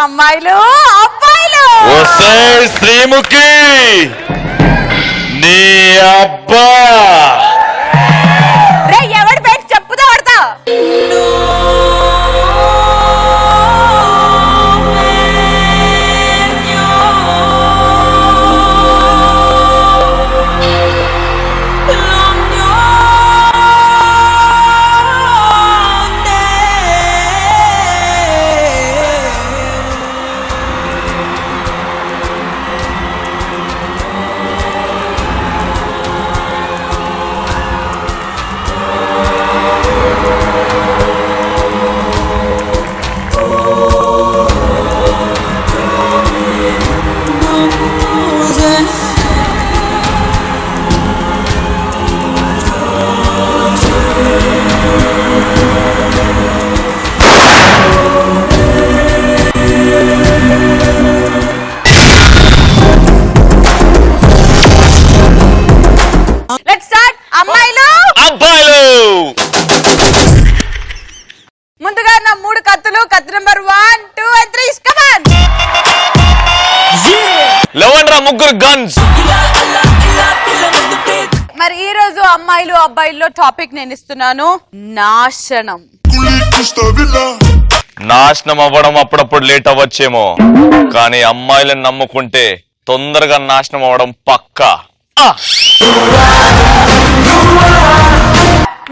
అమ్మాయిలు అబ్బాయిలు శ్రీముఖి నీ అబ్బా ఎవడి పేరు చెప్పుతా పడతా ముందుగా నా 3 కత్తులు కత్తి నెంబర్ 1, 2 and 3 కమాన్ లవండ్రా ముగ్గురు గన్స్. మరి ఈ రోజు అమ్మాయిలు అబ్బాయిల్లో టాపిక్ నేను ఇస్తున్నాను నాశనం. నాశనం అవ్వడం అప్పుడప్పుడు లేట్ అవ్వచ్చేమో కానీ అమ్మాయిలను నమ్ముకుంటే తొందరగా నాశనం అవ్వడం పక్కా.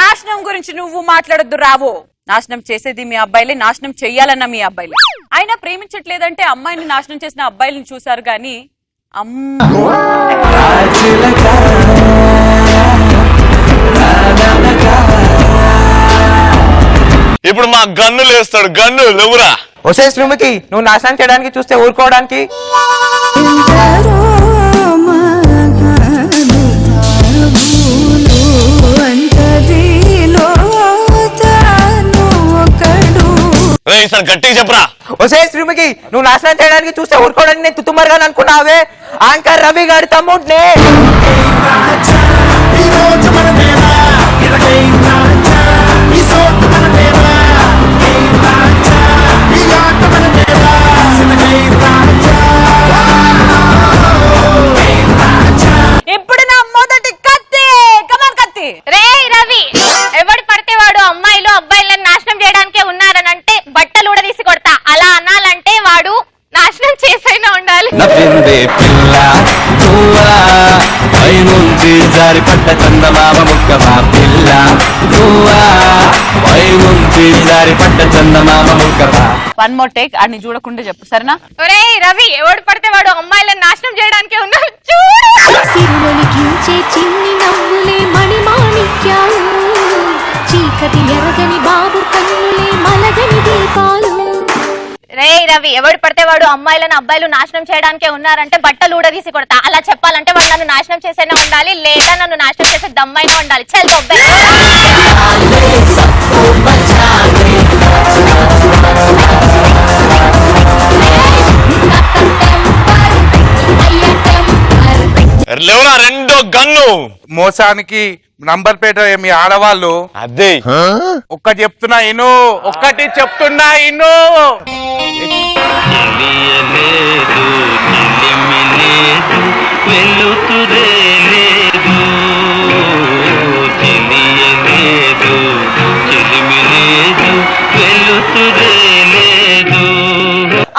నాశనం గురించి నువ్వు మాట్లాడొద్దు రావు. నాశనం చేసేది మీ అబ్బాయిలే, నాశనం చెయ్యాలన్న మీ అబ్బాయిలే. అయినా ప్రేమించట్లేదంటే అమ్మాయిని నాశనం చేసిన అబ్బాయిలను చూసారు గాని ఇప్పుడు మా గన్నులు వేస్తాడు. గన్ను లేవురా. ఒసే శ్రీముఖి, నువ్వు నాశనం చేయడానికి చూస్తే ఊరుకోవడానికి గట్టిగా చెప్పరా. ఒసే శ్రీముఖి, నువ్వు నాశనం చేయడానికి చూస్తే ఊరుకోవడానికి నేను తుతుమరుగా అనుకున్నావే. యాంకర్ రవి గారి తమ్ముడినే. ఇప్పుడు నా మొదటి కత్తి. కమాన్ కత్తి. రే రవి, ఎవడు పడితే వాడు అమ్మాయిలు అబ్బాయిలను నాశనం చేయడానికే ఉన్నారనంటే బట్టలు ఊడదీసి కొడతా. అలా అనాలంటే వాడు నాశనం చేసైనా ఉండాలి. జారిపడ్డ చందమామ ముక్కమా పిల్ల జారిపడ్డ చందమామ ముక్కమా. 1 more take. అన్ని చూడకుండా చెప్పు సరేనా. రే రవి, ఎవడు పడితే వాడు అమ్మాయిలను నాశనం చేయడానికే ఉన్నారు. చూడు సిరులొలికించే చిన్ని నవ్వులే మణిమాణిక్యాలు, చీకటి ఎరగని బాబు కన్నులే మలగని దీపాలు. రే రవి, ఎవడు పడితే వాడు అమ్మాయిలను అబ్బాయిలు నాశనం చేయడానికే ఉన్నారంటే బట్టలు ఊడదీసి కొడతా. అలా చెప్పాలంటే వాడు నన్ను నాశనం చేసైనా ఉండాలి, లేదా నన్ను నాశనం చేసే దమ్మైనా ఉండాలి. చల్ బొబ్బే. లేవురా రెండో గన్ను. మోసానికి నంబర్ ప్లేట్ మీ ఆడవాళ్ళు అదే ఒక్కటి చెప్తున్నా ఇను, ఒక్కటి చెప్తున్నా ఇను.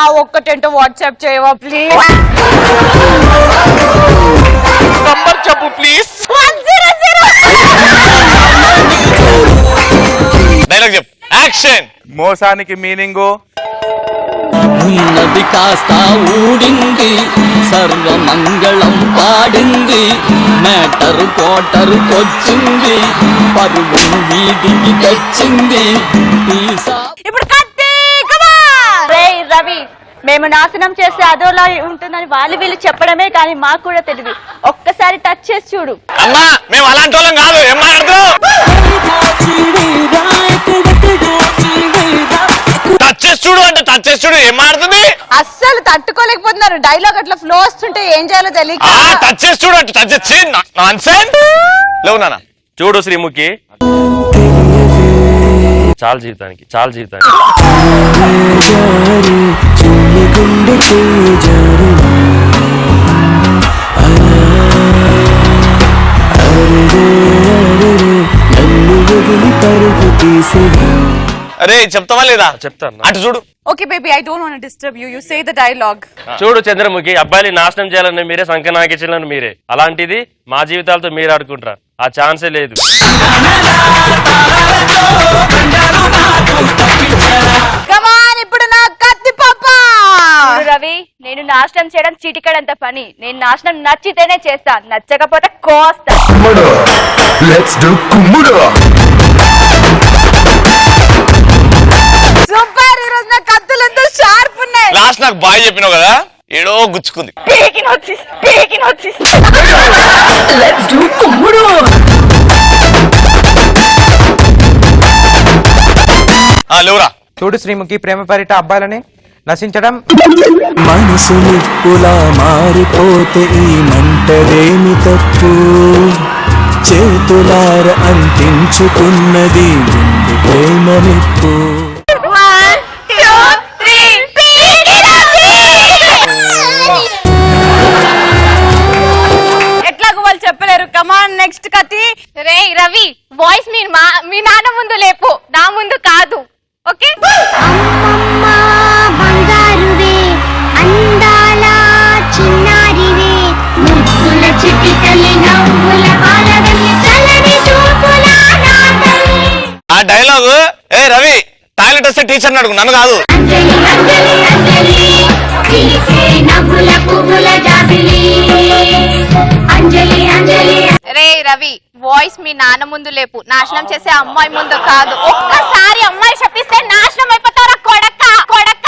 ఆ ఒక్కటేంటో వాట్సాప్ చేయవా ప్లీజ్. నంబర్ చెప్పు ప్లీజ్. 100. డైలాగ్ చెప్పు. యాక్షన్. మోసానికి మీనింగు ఉన్నది కాస్త ఊడింది, సర్వమంగళం పాడింది, మేటరు కోటరు కొచ్చింది, పరువు వీధికి తెచ్చింది. ఇప్పుడు కత్తి. కమాన్. రే రవి, మేము నాశనం చేస్తే అదోలా ఉంటుందని వాళ్ళు వీళ్ళు చెప్పడమే కానీ మాకు కూడా తెలియదు. ఒక్కసారి టచ్ చేసి చూడు. అమ్మా మేము అలాంటి వాళ్ళం కాదు. ఏం మాట్లాడుతున్నావు? టచ్ చేసి చూడు అంటే టచ్ చేసి చూడు. ఏం మాడుతుంది? అస్సలు తట్టుకోలేకపోతున్నారు. డైలాగ్ అట్లా ఫ్లో వస్తుంటే ఏం చేయాలో తెలియక టచ్ చేసి చూడు అంటే టచ్ చేసి నాన్సెన్స్. లేవు నాన్న. చూడు శ్రీముఖి, చాలు జీవితానికి, చాలు జీవితానికి. అరే చెప్తావా లేదా? చెప్తాను. అటు చూడు. Okay baby, I don't want to disturb you. You say the dialogue. చూడు చంద్రముఖి, అబ్బాయిని నాశనం చేయాలని మీరే, సంకనాకించాలని మీరే, అలాంటిది మా జీవితాలతో మీరు ఆడుకుంటారా? ఆ ఛాన్సే లేదు. కమ్ ఆన్, ఇప్పుడు నా కత్తి పాప. రవి, నేను నాశనం చేయడం చీటికడంత పని. నేను నాశనం నచ్చితేనే చేస్తా, నచ్చకపోతే కోస్తా. సూపర్, ఈ రోజు నా కత్తులు ఎంత షార్ప్ ఉన్నాయి. లాస్ట్ నాకు బాయ్ చెప్పినావు కదా, ఏడో గుచ్చుకుంది. లేవురా. చూడు శ్రీముఖి, ప్రేమ పరిట అబ్బాయిలని నశించడం. మనసు నిప్పులా మారిపోతే ఈ మంటదేమి తప్పు, చేతులార అంటించుకున్నది గుండె ప్రేమ నిప్పు. ఎట్లాగో వాళ్ళు చెప్పలేరు. కమాన్, నెక్స్ట్ కత్తి. రే రవి, వాయిస్ మీ నాన్న ముందు లేపు, నా ముందు కాదు. ఓకే? అమ్మమ్మ బంగారువే, అందాల చిన్నారివే, ముద్దుల చిటికలి నవ్వుల బాలవెల్లి చలని చూపుల నా తల్లి. ఆ డైలాగు ఏ రవి టాయిలెట్ వస్తే టీచర్ అడుగు, నన్ను కాదు. అంజలి అంజలి అంజలి, తీసే నవ్వుల పువ్వుల జాబిలి. అంజలి అంజలి. రే రవి, వాయిస్ మీ నాన్న ముందు లేపు, నాశనం చేసే అమ్మాయి ముందు కాదు. ఒక్కసారి అమ్మాయి చెప్పిస్తే నాశనం అయిపోతారా కొడక్క కొడక్క.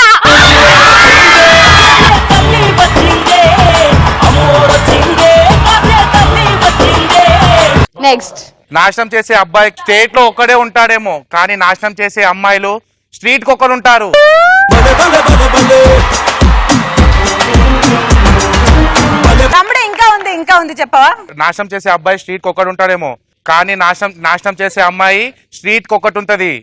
నెక్స్ట్. నాశనం చేసే అబ్బాయి స్టేట్ లో ఒక్కడే ఉంటాడేమో, కానీ నాశనం చేసే అమ్మాయిలు స్ట్రీట్ కి ఒకరు ఉంటారు. తమ్ముడు ఇంకా ఉంది చెప్పవా? నాశనం చేసే అబ్బాయి స్ట్రీట్ కి ఒకడు ఉంటాడేమో, కానీ నాశనం చేసే అమ్మాయి స్ట్రీట్ కి ఒకటి ఉంటది.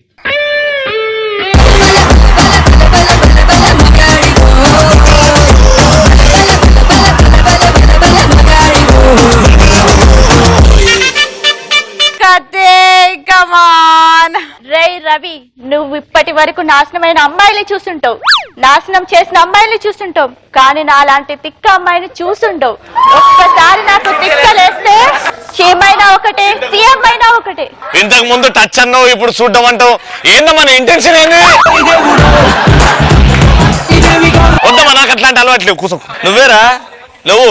రే రవి, నువ్వు ఇప్పటి వరకు నాశనమైన అమ్మాయిని చూస్తుంటావు, నాశనం చేసిన అమ్మాయిని చూస్తుంటావు, కానీ నాలాంటి తిక్క అమ్మాయిని చూస్తుంటావు. ఒక్కసారి నాకు తిక్కలేస్తే ఏమైనా ఒకటే, సీఎం అయినా ఒకటే. ఇంతకు ముందు టచ్ అన్నావు, ఇప్పుడు చూడడం అంటావు. ఏందమ్మా నీ ఇంటెన్షన్ ఏంది? వద్దమ్మా, నాకు అట్లాంటి అలవాట్లేవు. కూసం నువ్వేరా లేవు.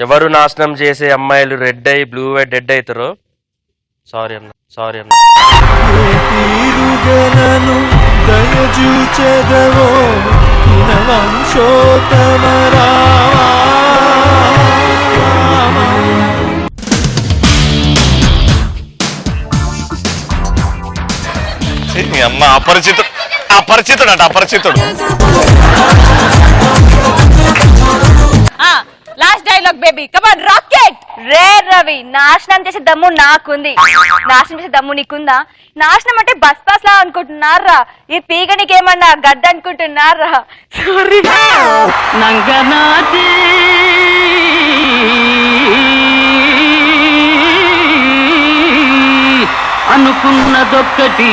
ఎవరు నాశనం చేసే అమ్మాయిలు రెడ్ అయి బ్లూ అయి డెడ్ అవుతారో, సారీ అన్న. తీరుగలను దయచూచెదవో వంశోత్తమరా. అమ్మ అపరిచితుడు అంట, అపరిచితుడు. లాస్ట్ డైలాగ్ బేబీ, కమాన్ రాకెట్. రే రవి, నాశనం చేసే దమ్ము నాకుంది, నాశనం చేసే దమ్ము నీకుందా? నాశనం అంటే బస్ పాస్ లా అనుకుంటున్నారా? ఈ తీగ నీకేమన్నా గద్ద అనుకుంటున్నారా? సారీ. నంగనాచి అనుకున్నదొక్కటి,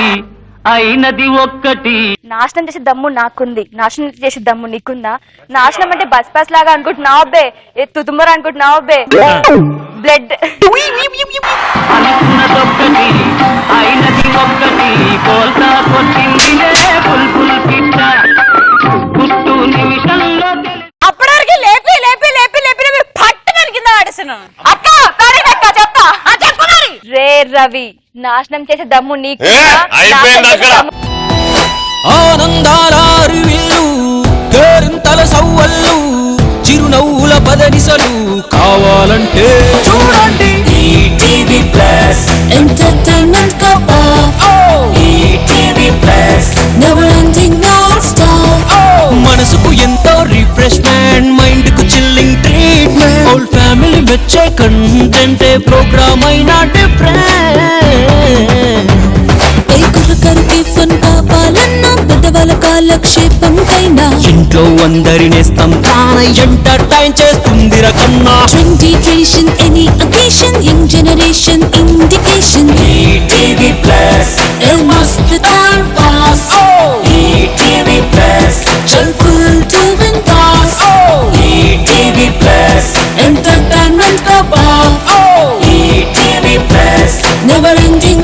అయినది ఒక్కటి. నాశనం చేసే దమ్ము నాకుంది, నాశనం చేసే దమ్ము నీకుందా? నాశనం అంటే బస్ పాస్ లాగా అనుకుంటున్నావు బే, తుతుమర అనుకుంటున్నావు బే. బ్లడ్ అనుకున్నదొక్కటి, అయినది ఒక్కటి. కోల్తా కొట్టిందిలే బుల్బుల్ పిట్ట, గుట్టు నిమిషంలో అప్పటివరకు లేపి లేపి లేపి లేపి లేపి పట్టునని కింద పడేస్తున్నాను. అక్క చెప్పా చెప్ప మరి. రే రవి, నాశనం చేసే దమ్ము నీకు అయిపోయింది అక్కడ. ఆనందాలారివిల్లు కేరింతల సవ్వళ్ళు, చిరునవ్వుల పదనిసలు కావాలంటే చూడండి ETV plus. Entertainment cup ETV plus never ending non stop. మనసుకు ఎంతో రిఫ్రెష్మెంట్, మైండ్ కు చిల్లింగ్ ట్రీట్మెంట్, హోల్ ఫ్యామిలీ మెచ్చే కంటెంట్, ప్రోగ్రామ్ అయినా డిఫరెంట్. एक करके फन కాలక్షేపం కైనా ఇంట్లో అందరినేస్తాం తానై ఎంటర్టైన్ చేస్తుంది రకన్నా trendy tradition any occasion young generation indication ETV plus ఏ మస్త్ టైం పాస్ ఈటీవీ ప్లస్ చల్ ఫుల్ టు బిందాస్ ఈటీవీ ప్లస్ ఎంటర్టైన్మెంట్ का बाप ఈటీవీ ప్లస్ never ending